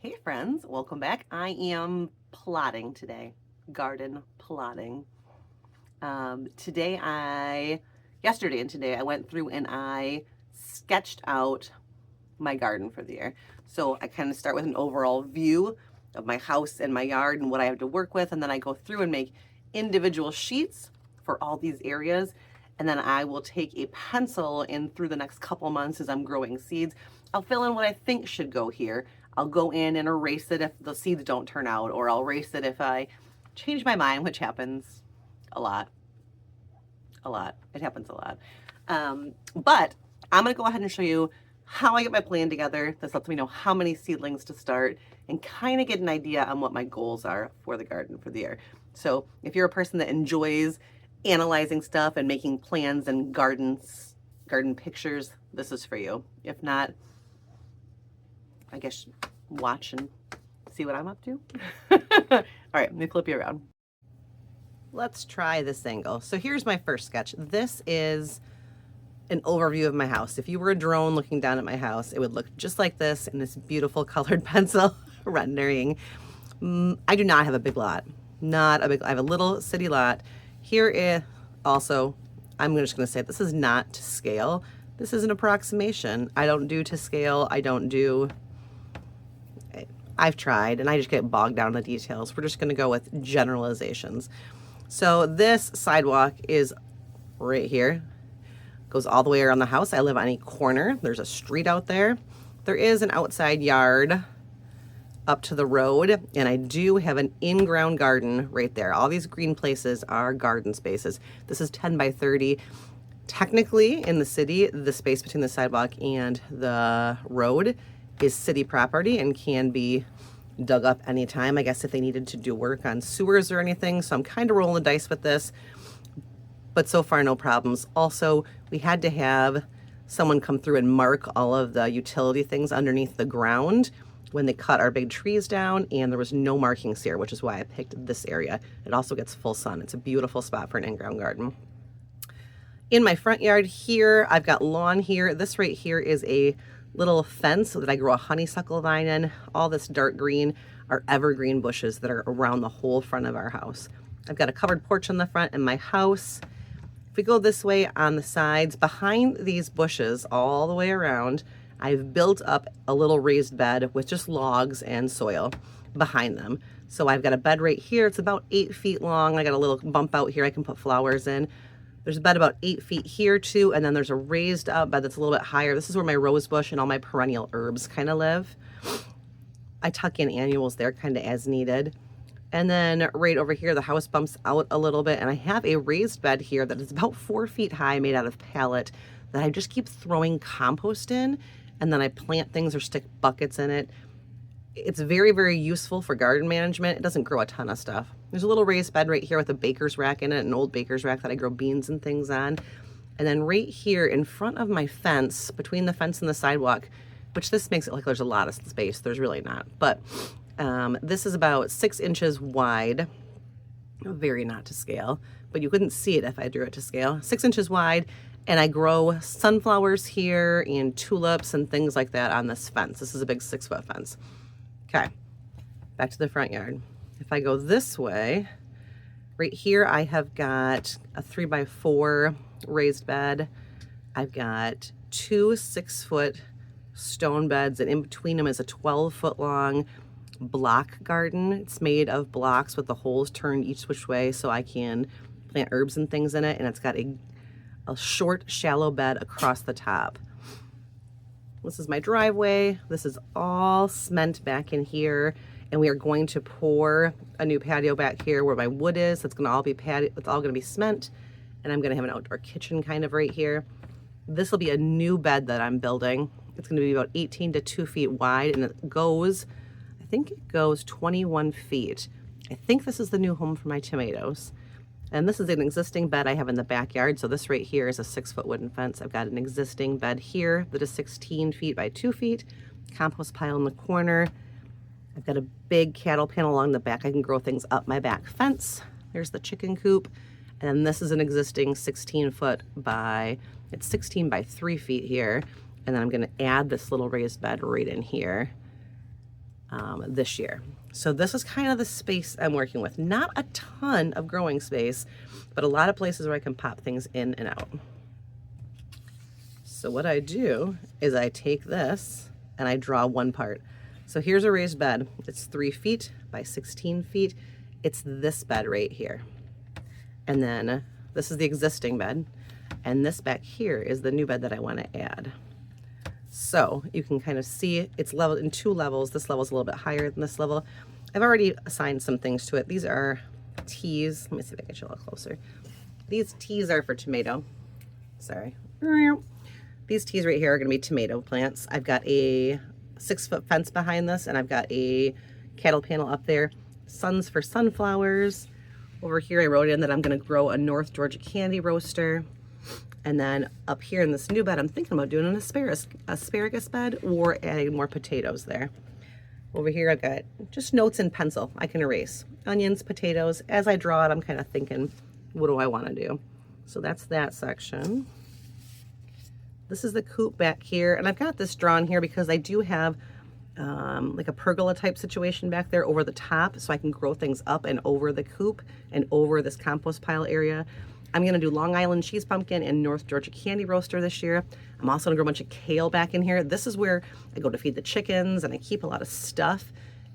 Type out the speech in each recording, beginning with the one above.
Hey friends, welcome back. I am plotting today, garden plotting. Yesterday and today I went through and I sketched out my garden for the year. So I kind of start with an overall view of my house and my yard and what I have to work with. And then I go through and make individual sheets for all these areas. And then I will take a pencil and through the next couple months as I'm growing seeds, I'll fill in what I think should go here. I'll go in and erase it if the seeds don't turn out, or I'll erase it if I change my mind, which happens a lot. A lot. It happens a lot. But I'm going to go ahead and show you how I get my plan together. This lets me know how many seedlings to start and kind of get an idea on what my goals are for the garden for the year. So if you're a person that enjoys analyzing stuff and making plans and garden pictures, this is for you. If not, I guess watch and see what I'm up to. All right, let me flip you around. Let's try this angle. So here's my first sketch. This is an overview of my house. If you were a drone looking down at my house, it would look just like this in this beautiful colored pencil rendering. I do not have a big lot. I have a little city lot. Here is also, I'm just going to say this is not to scale. This is an approximation. I don't do to scale. I've tried and I just get bogged down in the details. We're just going to go with generalizations. So this sidewalk is right here. Goes all the way around the house. I live on a corner. There's a street out there. There is an outside yard up to the road, and I do have an in-ground garden right there. All these green places are garden spaces. This is 10 by 30. Technically, in the city, the space between the sidewalk and the road is city property and can be dug up anytime, I guess, if they needed to do work on sewers or anything. So I'm kind of rolling the dice with this, but so far no problems. Also, we had to have someone come through and mark all of the utility things underneath the ground when they cut our big trees down, and there was no markings here, which is why I picked this area. It also gets full sun. It's a beautiful spot for an in-ground garden. In my front yard here, I've got lawn here. This right here is a little fence that I grow a honeysuckle vine in. All this dark green are evergreen bushes that are around the whole front of our house. I've got a covered porch in the front in my house. If we go this way on the sides, behind these bushes all the way around, I've built up a little raised bed with just logs and soil behind them. So I've got a bed right here. It's about 8 feet long. I got a little bump out here I can put flowers in. There's a bed about 8 feet here too, and then there's a raised up bed that's a little bit higher. This is where my rose bush and all my perennial herbs kind of live. I tuck in annuals there kind of as needed. And then right over here, the house bumps out a little bit, and I have a raised bed here that is about 4 feet high, made out of pallet, that I just keep throwing compost in, and then I plant things or stick buckets in it. It's very, very useful for garden management. It doesn't grow a ton of stuff. There's a little raised bed right here with a baker's rack in it, an old baker's rack that I grow beans and things on. And then right here in front of my fence, between the fence and the sidewalk, which this makes it like there's a lot of space. There's really not. But this is about 6 inches wide. Very not to scale, but you couldn't see it if I drew it to scale. 6 inches wide. And I grow sunflowers here and tulips and things like that on this fence. This is a big 6-foot fence. Okay, back to the front yard. If I go this way, right here I have got a 3x4 raised bed. I've got 2 6-foot stone beds, and in between them is a 12-foot long block garden. It's made of blocks with the holes turned each which way so I can plant herbs and things in it, and it's got a short, shallow bed across the top. This is my driveway. This is all cement back in here, and we are going to pour a new patio back here where my wood is. It's gonna all be patio, it's all gonna be cement, and I'm gonna have an outdoor kitchen kind of right here. This will be a new bed that I'm building. It's gonna be about 18 to 2 feet wide, and it goes, I think it goes 21 feet. I think this is the new home for my tomatoes. And this is an existing bed I have in the backyard. So this right here is a 6-foot wooden fence. I've got an existing bed here that is 16 feet by 2 feet, compost pile in the corner. I've got a big cattle pen along the back. I can grow things up my back fence. There's the chicken coop. And then this is an existing 16 by 3 feet here. And then I'm gonna add this little raised bed right in here. this year. So this is kind of the space I'm working with. Not a ton of growing space, but a lot of places where I can pop things in and out. So what I do is I take this and I draw one part. So here's a raised bed. It's 3 feet by 16 feet. It's this bed right here. And then this is the existing bed. And this back here is the new bed that I want to add. So you can kind of see it's leveled in 2 levels. This level is a little bit higher than this level. I've already assigned some things to it. These are tees. Let me see if I can get you a little closer. These tees are for tomato. Sorry. These tees right here are going to be tomato plants. I've got a 6-foot fence behind this, and I've got a cattle panel up there. Suns for sunflowers. Over here I wrote in that I'm going to grow a North Georgia candy roaster. And then up here in this new bed, I'm thinking about doing an asparagus bed or adding more potatoes there. Over here I've got just notes in pencil I can erase. Onions, potatoes. As I draw it, I'm kind of thinking, what do I want to do? So that's that section. This is the coop back here, and I've got this drawn here because I do have like a pergola type situation back there over the top, so I can grow things up and over the coop and over this compost pile area. I'm gonna do Long Island cheese pumpkin and North Georgia candy roaster this year. I'm also gonna grow a bunch of kale back in here. This is where I go to feed the chickens and I keep a lot of stuff.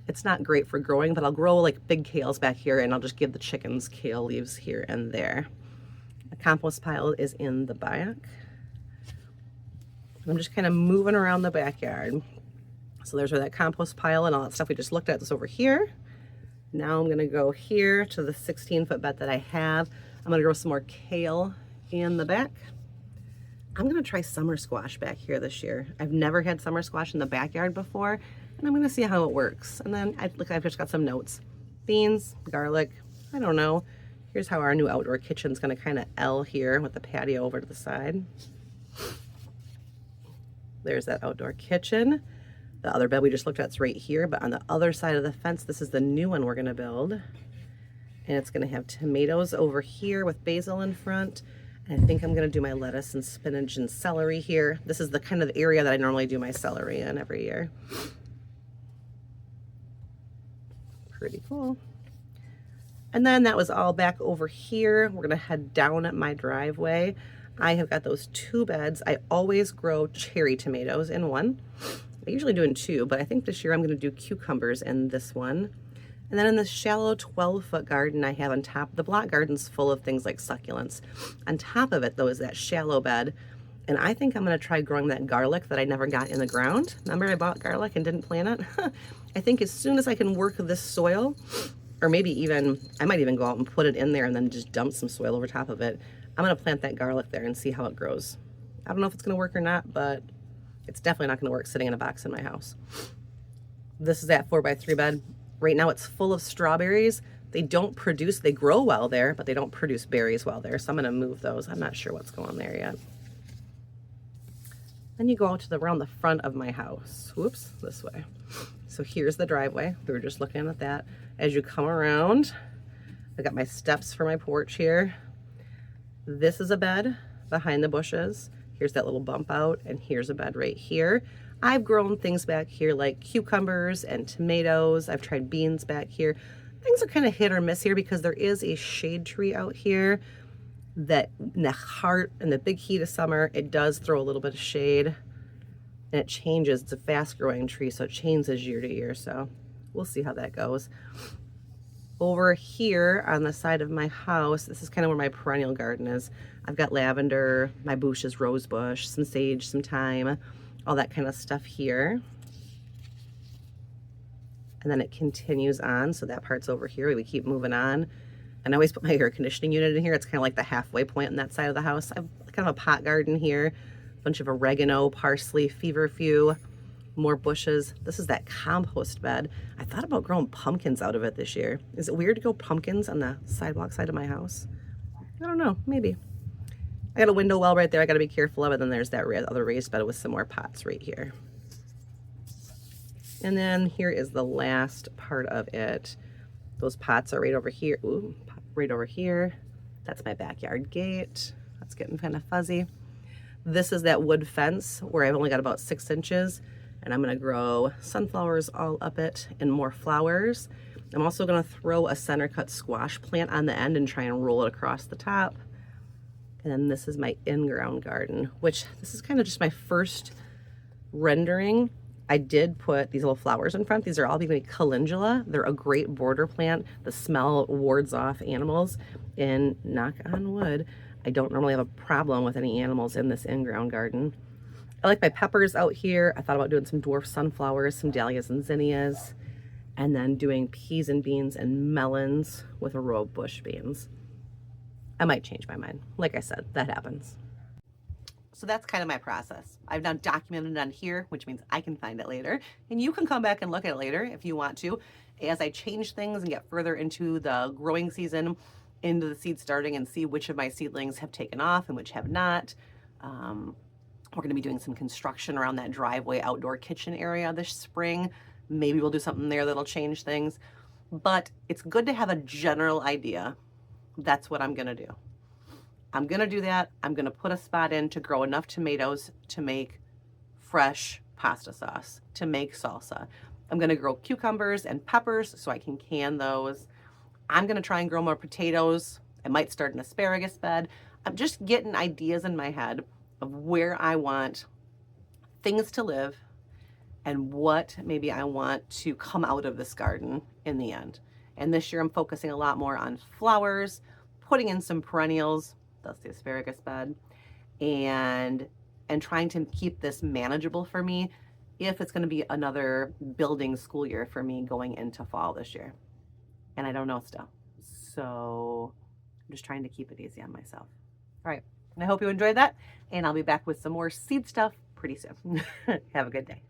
It's not great for growing, but I'll grow like big kales back here and I'll just give the chickens kale leaves here and there. The compost pile is in the back. I'm just kind of moving around the backyard. So there's where that compost pile and all that stuff we just looked at is over here. Now I'm gonna go here to the 16-foot bed that I have. I'm gonna grow some more kale in the back. I'm gonna try summer squash back here this year. I've never had summer squash in the backyard before, and I'm gonna see how it works. And then I've just got some notes. Beans, garlic, I don't know. Here's how our new outdoor kitchen's gonna kind of L here with the patio over to the side. There's that outdoor kitchen. The other bed we just looked at is right here, but on the other side of the fence, this is the new one we're gonna build. And it's gonna have tomatoes over here with basil in front. And I think I'm gonna do my lettuce and spinach and celery here. This is the kind of area that I normally do my celery in every year. Pretty cool. And then that was all back over here. We're gonna head down at my driveway. I have got those 2 beds. I always grow cherry tomatoes in one. I usually do in 2, but I think this year I'm gonna do cucumbers in this one. And then in this shallow 12-foot garden I have on top, the block garden's full of things like succulents. On top of it though is that shallow bed. And I think I'm gonna try growing that garlic that I never got in the ground. Remember I bought garlic and didn't plant it? I think as soon as I can work this soil, or maybe even, I might even go out and put it in there and then just dump some soil over top of it. I'm gonna plant that garlic there and see how it grows. I don't know if it's gonna work or not, but it's definitely not gonna work sitting in a box in my house. This is that 4x3 bed. Right now it's full of strawberries. They don't produce, they grow well there, but they don't produce berries well there. So I'm gonna move those. I'm not sure what's going on there yet. Then you go out to around the front of my house. Whoops, this way. So here's the driveway. We were just looking at that. As you come around, I got my steps for my porch here. This is a bed behind the bushes. Here's that little bump out, and here's a bed right here. I've grown things back here like cucumbers and tomatoes. I've tried beans back here. Things are kind of hit or miss here because there is a shade tree out here that in the big heat of summer, it does throw a little bit of shade and it changes. It's a fast growing tree, so it changes year to year. So we'll see how that goes. Over here on the side of my house, this is kind of where my perennial garden is. I've got lavender, my Boucher's rose bush, some sage, some thyme, all that kind of stuff here. And then it continues on, so that part's over here. We keep moving on. And I always put my air conditioning unit in here. It's kind of like the halfway point on that side of the house. I've kind of a pot garden here, a bunch of oregano, parsley, feverfew, more bushes. This is that compost bed. I thought about growing pumpkins out of it this year. Is it weird to grow pumpkins on the sidewalk side of my house? I don't know, maybe. I got a window well right there. I got to be careful of it. Then there's that other raised bed with some more pots right here. And then here is the last part of it. Those pots are right over here. Ooh, right over here. That's my backyard gate. That's getting kind of fuzzy. This is that wood fence where I've only got about 6 inches. And I'm gonna grow sunflowers all up it and more flowers. I'm also gonna throw a center cut squash plant on the end and try and roll it across the top. And then this is my in-ground garden, which this is kind of just my first rendering. I did put these little flowers in front. These are all going to be calendula. They're a great border plant. The smell wards off animals. And knock on wood, I don't normally have a problem with any animals in this in-ground garden. I like my peppers out here. I thought about doing some dwarf sunflowers, some dahlias and zinnias, and then doing peas and beans and melons with a row of bush beans. I might change my mind. Like I said, that happens. So that's kind of my process. I've now documented it on here, which means I can find it later. And you can come back and look at it later if you want to, as I change things and get further into the growing season, into the seed starting, and see which of my seedlings have taken off and which have not. We're going to be doing some construction around that driveway outdoor kitchen area this spring. Maybe we'll do something there that'll change things. But it's good to have a general idea. That's what I'm going to do. I'm going to do that. I'm going to put a spot in to grow enough tomatoes to make fresh pasta sauce, to make salsa. I'm going to grow cucumbers and peppers so I can can those. I'm going to try and grow more potatoes. I might start an asparagus bed. I'm just getting ideas in my head of where I want things to live and what maybe I want to come out of this garden in the end. And this year I'm focusing a lot more on flowers, putting in some perennials, that's the asparagus bed, and trying to keep this manageable for me if it's going to be another building school year for me going into fall this year. And I don't know still. So I'm just trying to keep it easy on myself. All right. I hope you enjoyed that, and I'll be back with some more seed stuff pretty soon. Have a good day.